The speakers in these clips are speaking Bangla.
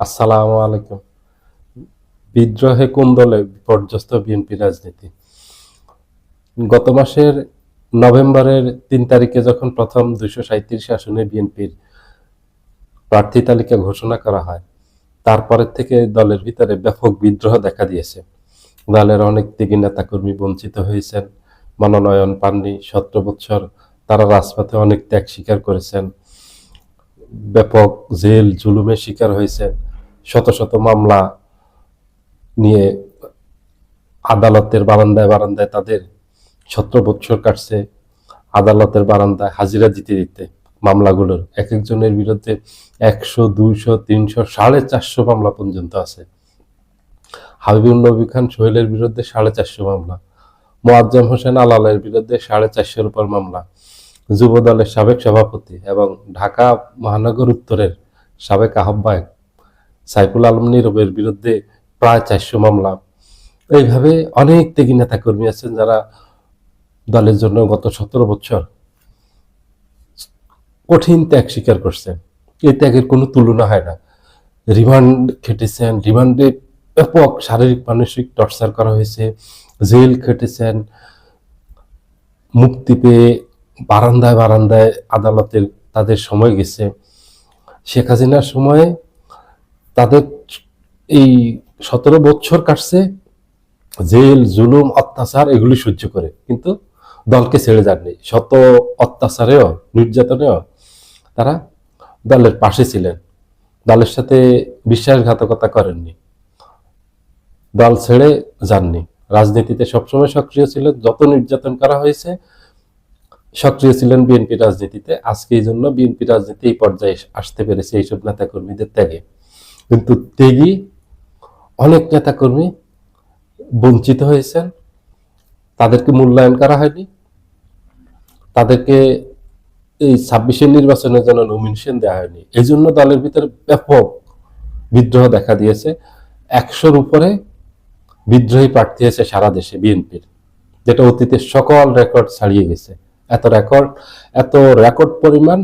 আসসালামু আলাইকুম। বিদ্রোহে কোন দলে বিপর্যস্ত বিএনপি রাজনীতি? গত মাসের নভেম্বরের ৩ তারিখে যখন প্রথম ২৩৭ আসনে বিএনপির প্রার্থী তালিকা ঘোষণা করা হয়, তারপরের থেকে দলের ভিতরে ব্যাপক বিদ্রোহ দেখা দিয়েছে। দলের অনেক ত্যাগী নেতাকর্মী বঞ্চিত হয়েছেন, মনোনয়ন পাননি। ১৭ বছর তারা রাজপথে অনেক ত্যাগ স্বীকার করেছেন, ব্যাপক জেল জুলুমের শিকার হয়েছেন, শত শত মামলা নিয়ে আদালতের বারান্দায় বারান্দায় তাদের ১৭ বছর কাটছে। আদালতের বারান্দায় হাজিরা দিতে দিতে মামলাগুলোর এক একজনের বিরুদ্ধে ১০০, ২০০, ৩০০, ৪৫০ মামলা পর্যন্ত আছে। হাবিবুর নবী খান সোহেলের বিরুদ্ধে ৪৫০ মামলা, মোয়াজ্জেম হোসেন আলালের বিরুদ্ধে ৪৫০-র উপর মামলা, যুব দলের সাবেক সভাপতি এবং ঢাকা মহানগর উত্তরের সাবেক আহ্বায়ক সাইফুল আলম নীরবের বিরুদ্ধে প্রায় ৪০০ মামলা। এইভাবে অনেক ত্যাগী নেতা কর্মী আছেন যারা দলের জন্য গত ১৭ বছর কঠিন ত্যাগ স্বীকার করছেন। এই ত্যাগের কোনো তুলনা হয় না। রিমান্ড খেটেছেন, রিমান্ডে ব্যাপক শারীরিক মানসিক টর্চার করা হয়েছে, জেল খেটেছেন, মুক্তি পেয়ে বারান্দায় বারান্দায় আদালতের তাদের সময় গেছে। শেখ হাসিনার সময়ে তাদের এই ১৭ বছর কাটছে জেল জুলুম অত্যাচার এগুলি সহ্য করে, কিন্তু দলকে ছেড়ে যাননি। শত অত্যাচারেও নির্যাতনেও তারা দলের পাশে ছিলেন, দলের সাথে বিশ্বাসঘাতকতা করেননি, দল ছেড়ে যাননি। রাজনীতিতে সবসময় সক্রিয় ছিলেন, যত নির্যাতন করা হয়েছে সক্রিয় ছিলেন বিএনপি রাজনীতিতে। আজকে এই জন্য বিএনপি রাজনীতি এই পর্যায়ে আসতে পেরেছে এইসব নেতাকর্মীদের ত্যাগে। কিন্তু ত্যাগী অনেক নেতাকর্মী বঞ্চিত হয়েছেন, তাদেরকে মূল্যায়ন করা হয়নি, তাদেরকে এই ২৬-এর নির্বাচনের জন্য নমিনেশন দেওয়া হয়নি। এই জন্য দলের ভিতরে ব্যাপক বিদ্রোহ দেখা দিয়েছে। ১০০-র উপরে বিদ্রোহী প্রার্থী হয়েছে সারা দেশে বিএনপির, যেটা অতীতের সকল রেকর্ড ছাড়িয়ে গেছে। এত রেকর্ড পরিমাণ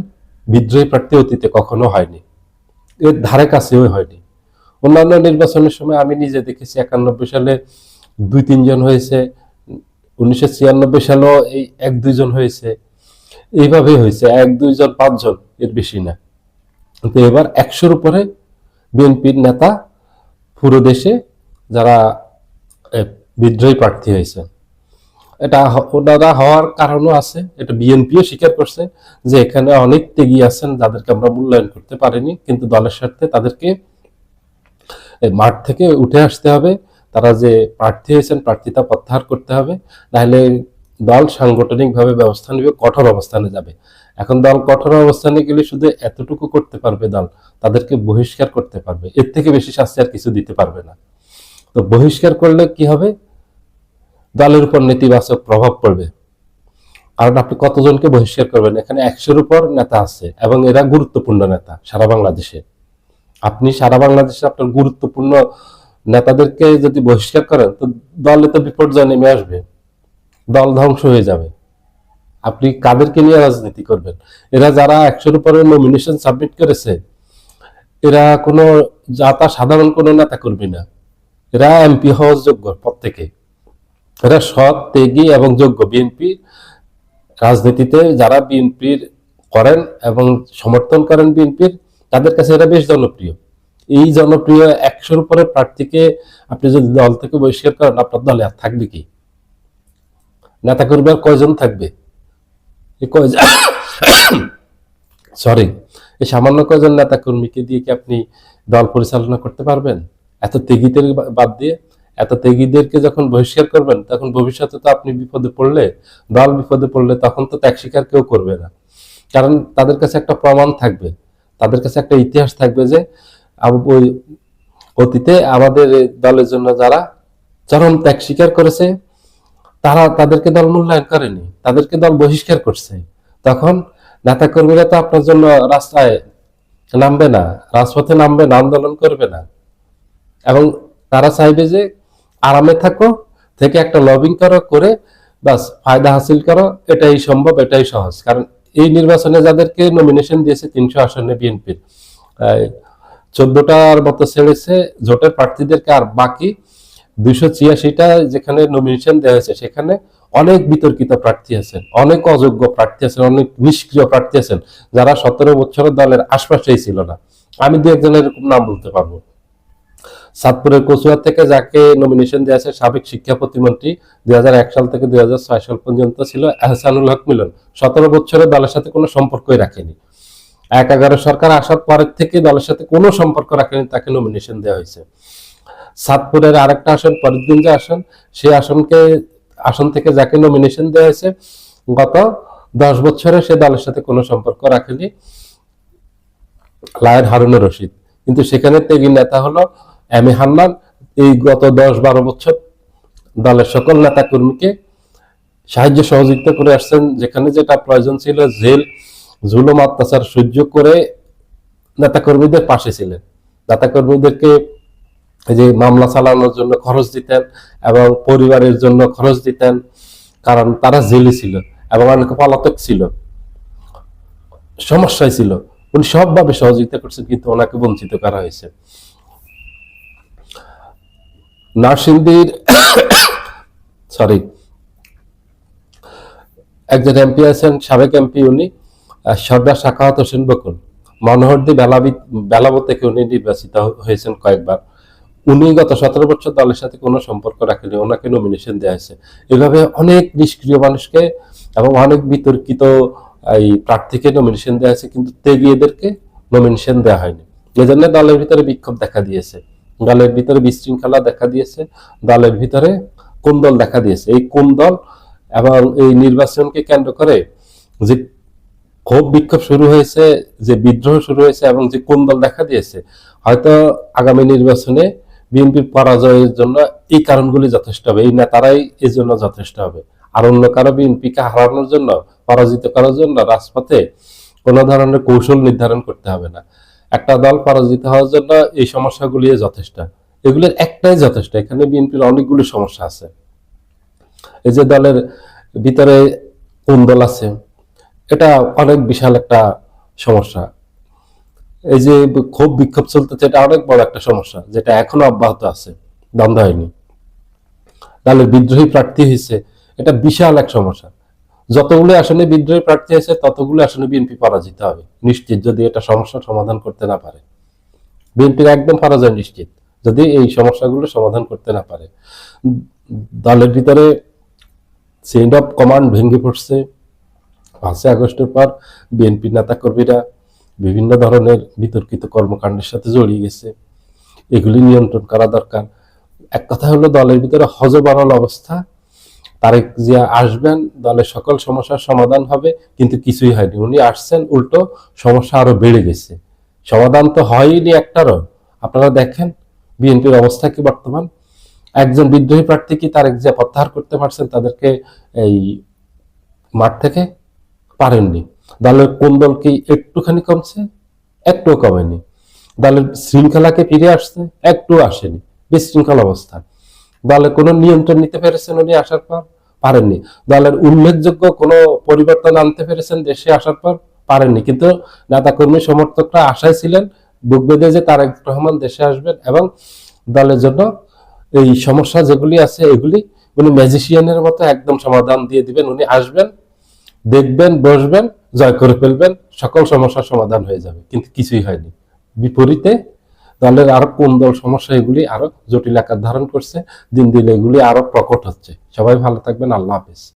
বিদ্রোহী প্রার্থী অতীতে কখনো হয়নি, এর ধারে কাছেও হয়নি। অন্যান্য নির্বাচনের সময় আমি নিজে দেখেছি ৯১ সালে ২-৩ জন হয়েছে, ১৯৯৬ সালেও এই ১-২ জন হয়েছে, এইভাবে হয়েছে ১-২ জন ৫ জন, এর বেশি না। কিন্তু এবার ১০০-র উপরে বিএনপির নেতা পুরো দেশে যারা বিদ্রোহী প্রার্থী হয়েছে। এটা ওনারা হওয়ার কারণও আছে, এটা বিএনপিও স্বীকার করছে যে এখানে অনেক ত্যাগী আছেন যাদেরকে আমরা মূল্যায়ন করতে পারিনি, কিন্তু দলের স্বার্থে তাদেরকে মাঠ থেকে উঠে আসতে হবে। তারা যে প্রার্থী হয়েছেন প্রার্থিতা প্রত্যাহার করতে হবে, নাহলে দল সাংগঠনিকভাবে ব্যবস্থা নেবে, কঠোর অবস্থানে যাবে। এখন দল কঠোর অবস্থানে গেলে শুধু এতটুকু করতে পারবে, দল তাদেরকে বহিষ্কার করতে পারবে, এর থেকে বেশি শাস্তি আর কিছু দিতে পারবে না। তো বহিষ্কার করলে কি হবে? দলের উপর নেতিবাচক প্রভাব পড়বে। কারণ আপনি কতজনকে বহিষ্কার করবেন? এখানে ১০০-র উপর নেতা আছে এবং এরা গুরুত্বপূর্ণ নেতা সারা বাংলাদেশে। আপনি সারা বাংলাদেশে আপনার গুরুত্বপূর্ণ নেতাদেরকে যদি বহিষ্কার করেন, তো দলে তো বিপর্যয় নেমে আসবে, দল ধ্বংস হয়ে যাবে। আপনি কাদেরকে নিয়ে রাজনীতি করবেন? এরা যারা ১০০-র উপরে নমিনেশন সাবমিট করেছে, এরা কোনো যাতা সাধারণ কোনো নেতা কর্মী না, এরা এমপি হওয়ার যোগ্য প্রত্যেকে। এরা সৎ, ত্যাগী এবং যোগ্য। বিএনপি রাজনীতিতে যারা বিএনপির করেন এবং সমর্থন করেন বিএনপির, তাদের কাছে এরা বেশ জনপ্রিয়। এই জনপ্রিয় ১০০-র উপরে প্রার্থীকে আপনি যদি দল থেকে বহিষ্কার করেন, আপনার দলে আর থাকবে কি? নেতাকর্মী আর কয়জন থাকবে? সরি, এই সামান্য কয়জন নেতাকর্মীকে দিয়ে কি আপনি দল পরিচালনা করতে পারবেন? এত ত্যাগীদের বাদ দিয়ে এত ত্যাগীদেরকে যখন বহিষ্কার করবেন, তখন ভবিষ্যতে তো আপনি বিপদে পড়লে, দল বিপদে পড়লে, তখন তো ত্যাগ স্বীকার কেউ করবে না। কারণ তাদের কাছে একটা প্রমাণ থাকবে, তাদের কাছে একটা ইতিহাস থাকবে যে ওই অতীতে আমাদের দলের জন্য যারা চরম ত্যাগ স্বীকার করেছে, তাদেরকে দল মূল্যায়ন করেনি, তাদেরকে দল বহিষ্কার করছে। তখন নেতাকর্মীরা তো আপনার জন্য রাস্তায় নামবে না, রাজপথে নামবে না, আন্দোলন করবে না। এবং তারা চাইবে যে আরামে থাকো, থেকে একটা লবিং করে বাস ফায়দা হাসিল করো, এটাই সম্ভব, এটাই সহজ। কারণ এই নির্বাচনে যাদেরকে নমিনেশন দিয়েছে ৩০০ আসনে বিএনপির 14টার মতো ছেড়েছে জোটের প্রার্থীদেরকে, আর বাকি 286টা যেখানে নমিনেশন দেওয়া হয়েছে সেখানে অনেক বিতর্কিত প্রার্থী আছেন, অনেক অযোগ্য প্রার্থী আছেন, অনেক নিষ্ক্রিয় প্রার্থী আছেন যারা 17 বছরের দলের আশপাশেই ছিল না। আমি দু একজনের এরকম নাম বলতে পারবো। চাঁদপুরের কচুয়া থেকে যাকে নমিনেশন দেওয়া আছে সাবেক শিক্ষা প্রতিমন্ত্রী, 2001 সাল থেকে 2006 সাল পর্যন্ত ছিল এহসানুল হক মিলন, 17 বছরের দলের সাথে কোনো সম্পর্কই রাখেনি। 1/11 সরকার আসার পরের থেকে দলের সাথে কোনো সম্পর্ক রাখেনি, তাকে নমিনেশন দেওয়া হয়েছে। চাঁদপুরের আরেকটা আসন ফরিদগঞ্জ আসন, সেই আসন থেকে যাকে নমিনেশন দেওয়া হয়েছে গত 10 বছরে সে দলের সাথে কোনো সম্পর্ক রাখেনি, লায়ন হারুনুর রশিদ। কিন্তু সেখানে ত্যাগী নেতা হলো এম এ হান্নান। এই গত 10-12 বছর দলের সকল নেতা কর্মীকে সাহায্য সহযোগিতা করে আসছেন, যেখানে যেটা প্রয়োজন ছিল জেল জুলুম অত্যাচার সহ্য করে নেতাকর্মীদের পাশে ছিলেন। নেতাকর্মীদেরকে যে মামলা চালানোর জন্য খরচ দিতেন এবং পরিবারের জন্য খরচ দিতেন, কারণ তারা জেলে ছিল এবং অনেকে পলাতক ছিল, সমস্যায় ছিল। উনি সবভাবে সহযোগিতা করছেন, কিন্তু ওনাকে বঞ্চিত করা হয়েছে। নরসিংদীর সরি একজন এমপি আছেন, সাবেক এমপি উনি, সর্দার সাখাওয়াত হোসেন বকুল, মনোহরদী বেলাবো থেকে উনি নির্বাচিত হয়েছেন কয়েকবার। উনি গত 17 বছর দলের সাথে কোনো সম্পর্ক রাখেনি, ওনাকে নমিনেশন দেওয়া হয়েছে। এভাবে অনেক নিষ্ক্রিয় মানুষকে এবং অনেক বিতর্কিত এই প্রার্থীকে নমিনেশন দেওয়া হয়েছে, কিন্তু ত্যাগীদেরকে নমিনেশন দেওয়া হয়নি। এজন্য দলের ভিতরে বিক্ষোভ দেখা দিয়েছে, দলের ভিতরে বিশৃঙ্খলা দেখা দিয়েছে, দলের ভিতরে কোন্দল দেখা দিয়েছে। এই কোন্দল এবং এই নির্বাচনকে কেন্দ্র করে যে ক্ষোভ বিক্ষোভ শুরু হয়েছে, যে বিদ্রোহ শুরু হয়েছে এবং যে কোন্দল দেখা দিয়েছে, হয়তো আগামী নির্বাচনে বিএনপির পরাজয়ের জন্য এই কারণগুলি যথেষ্ট হবে, এই নেতারাই এর জন্য যথেষ্ট হবে। আর অন্য কারো বিএনপিকে হারানোর জন্য, পরাজিত করার জন্য রাজপথে কোনো ধরনের কৌশল নির্ধারণ করতে হবে না। একটা দল পরাজিত হওয়ার জন্য এই সমস্যাগুলি যথেষ্ট, এগুলোর একটাই যথেষ্ট। এখানে বিএনপির অনেকগুলো সমস্যা আছে। এই যে দলের ভিতরে কোন্দল আছে, এটা অনেক বিশাল একটা সমস্যা। এই যে ক্ষোভ বিক্ষোভ চলতেছে, এটা অনেক বড় একটা সমস্যা, যেটা এখনো অব্যাহত আছে, বন্ধ হয়নি। দলের বিদ্রোহী প্রার্থী হয়েছে, এটা বিশাল এক সমস্যা। যতগুলো আসনে বিদ্রোহী প্রার্থী হয়েছে ততগুলো আসনে বিএনপি পরাজিত হবে নিশ্চিত, যদি এটা সমস্যার সমাধান করতে না পারে। বিএনপির একদম পরাজয় নিশ্চিত যদি এই সমস্যাগুলো সমাধান করতে না পারে। দলের ভিতরে চেইন অফ কমান্ড ভেঙে পড়ছে। 5 আগস্টের পর বিএনপি নেতা কর্মীরা বিভিন্ন ধরনের বিতর্কিত কর্মকাণ্ডের সাথে জড়িয়ে গেছে, এগুলি নিয়ন্ত্রণ করা দরকার। এক কথা হলো দলের ভিতরে হযবরল অবস্থা। তারেক জিয়া আসবেন, দলের সকল সমস্যার সমাধান হবে, কিন্তু কিছুই হয়নি। উনি আসছেন, উল্টো সমস্যা আরো বেড়ে গেছে, সমাধান তো হয়নি একটারও। আপনারা দেখেন বিএনপির অবস্থা কি বর্তমান। একজন বিদ্রোহী প্রার্থী কি তারেক জিয়া প্রত্যাহার করতে পারছেন তাদেরকে এই মাঠ থেকে? পারেননি। দলের কোন দল কি একটুখানি কমছে? একটুও কমেনি। দলের শৃঙ্খলাকে ফিরে আসছে? একটু আসেনি, বিশৃঙ্খল অবস্থা। দলের কোনো নিয়ন্ত্রণ নিতে পেরেছেন উনি আসার পর? পারেননি। দলের উল্লেখযোগ্য কোনো পরিবর্তন আনতে পেরেছেন দেশে আসার পর? পারেননি। কিন্তু নেতাকর্মী সমর্থকরা আশায় ছিলেন বুক বেঁধে যে তারেক রহমান দেশে আসবেন এবং দলের জন্য এই সমস্যা যেগুলি আছে এগুলি উনি ম্যাজিশিয়ানের মতো একদম সমাধান দিয়ে দিবেন। উনি আসবেন, দেখবেন, বসবেন, জয় করে ফেলবেন, সকল সমস্যার সমাধান হয়ে যাবে। কিন্তু কিছুই হয়নি। বিপরীতে দলের আরো কোন দল সমস্যা এগুলি আরো জটিল আকার ধারণ করছে, দিন দিন এগুলি আরো প্রকট হচ্ছে। সবাই ভালো থাকবেন, আল্লাহ হাফেজ।